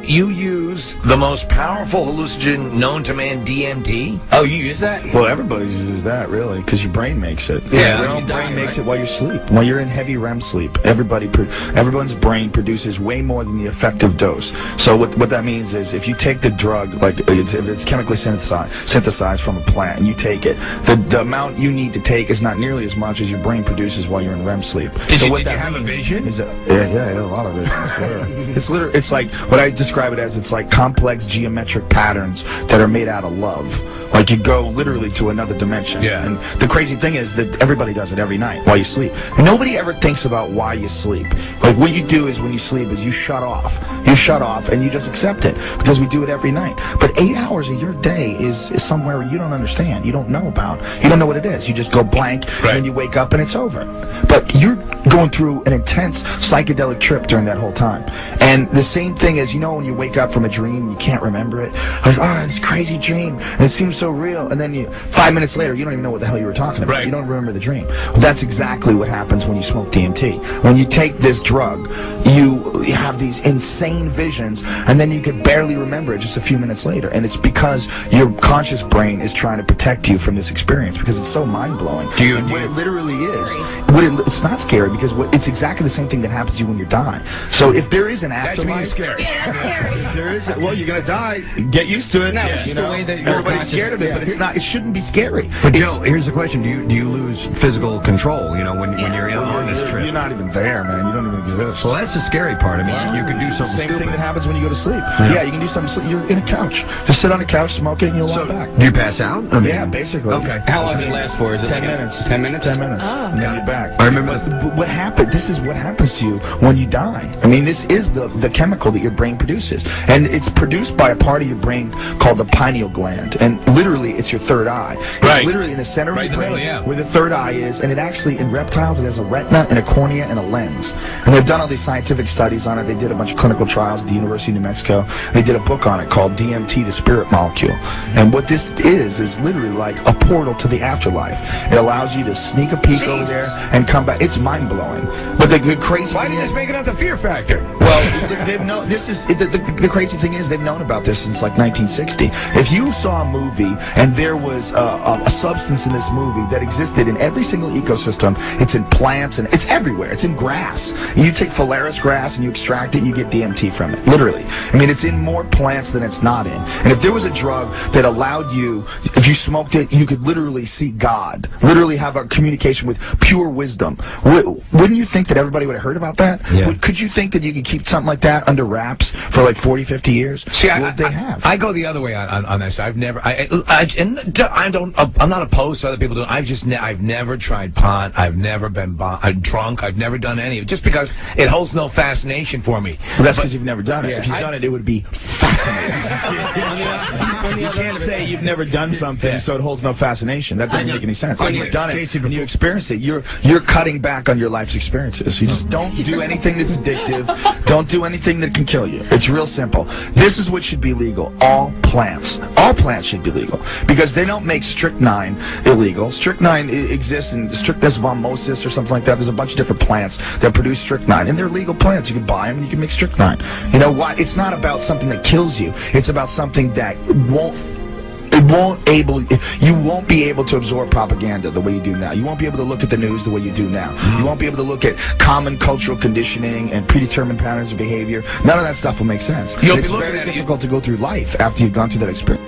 you used the most powerful hallucinogen known to man, DMT? Oh, you use that? Well, everybody's used that, really, because your brain makes it. Yeah, your brain makes it while you're asleep. While you're in heavy REM sleep, everyone's brain produces way more than the effective dose. So what that means is, if you take the drug, like if it's chemically synthesized from a plant, and you take it, the amount you need to take is not nearly as much as your brain produces while you're in REM sleep. Did you have a vision? Yeah, a lot of visions. Sure. It's like, what I describe it as, it's like complex geometric patterns that are made out of love. Like, you go literally to another dimension. Yeah. And the crazy thing is that everybody does it every night while you sleep. Nobody ever thinks about why you sleep. Like, what you do is, when you sleep, is you shut off. You shut off and you just accept it, because we do it every night. But 8 hours of your day is somewhere you don't understand, you don't know about, you don't know what it is. You just go blank, and then you wake up and it's over. But you're going through an intense psychedelic trip during that whole time. And the same thing is, when you wake up from a dream, you can't remember it. Like, this crazy dream, and it seems so real. And then 5 minutes later, you don't even know what the hell you were talking about. You don't remember the dream. Well, that's exactly what happens when you smoke DMT. When you take this drug, you have these insane visions, and then you can barely remember it just a few minutes later. And it's because your conscious brain is trying to protect you from this experience, because it's so mind-blowing. What it literally is, it's not scary, because it's exactly the same thing that happens to you when you die. So if there is an afterlife, that's scary. Yeah, that's scary. If there is, well, you're gonna die. Get used to it. No, Everybody's scared of it, but it's not. It shouldn't be scary. But Joe, here's the question: Do you lose physical control? When you're on this trip, you're not even there, man. You don't even exist. Well, that's the scary part. I mean, you can do something Same stupid. thing that happens when you go to sleep. Yeah, you can do something. You're in a couch. Just sit on a couch, smoke it, and you'll lie back. Do you pass out? Yeah, basically. Okay. How long does it last for? Is it 10 minutes? 10 minutes? 10 minutes. And then you're back. I remember. But what happened? This is what happens to you when you die. I mean, this is the chemical that your brain produces, and it's produced by a part of your brain called the pineal gland, and literally, it's your third eye. It's literally in the center of your brain, where the third eye is, and it actually, in reptiles, it has a retina and a cornea and a lens. And they've done all these scientific studies on it. They did a bunch of clinical trials at the University of New Mexico. They did a book on it called DMT, the Spirit Molecule. And what this is literally like a portal to the afterlife. It allows you to sneak a peek over there and come back. It's mind-blowing. But the crazy Why thing didn't is, this make it out the Fear Factor? well, they've known, the crazy thing is, they've known about this since like 1960. If you saw a movie and there was a substance in this movie that existed in every single ecosystem, it's in plants and it's everywhere. It's in grass. You take phalaris grass and you extract it, you get DMT from it. Literally. I mean, it's in more plants than it's not in. And if there was a drug that allowed you, if you smoked it, you could literally see God, literally have a communication with pure wisdom. Wouldn't you think that everybody would have heard about that? Yeah. Could you think that you could keep something like that under wraps for like 40, 50 years? See, they have. I go the other way on this. I've never, I'm not opposed to other people doing. I've never tried pot. I've never been drunk. I've never done any of it, just because it holds no fascination for me. Well, that's because you've never done it. If you've done it, it would be fascinating. You can't say you've never done something, so it holds no fascination. That doesn't make any sense. When you've done it and you experience it, you're cutting back on your life's experiences. You just don't do anything that's addictive. Don't do anything that can kill you. It's real simple. This is what should be legal. All plants should be legal, because they don't make strychnine illegal. Strychnine exists in Strychnus vomosus or something like that. There's a bunch of different plants that produce strychnine, and they're legal plants. You can buy them and you can make strychnine. You know why? It's not about something that kills you. It's about something that you won't be able to absorb propaganda the way you do now. You won't be able to look at the news the way you do now. You won't be able to look at common cultural conditioning and predetermined patterns of behavior. None of that stuff will make sense. It's very difficult to go through life after you've gone through that experience.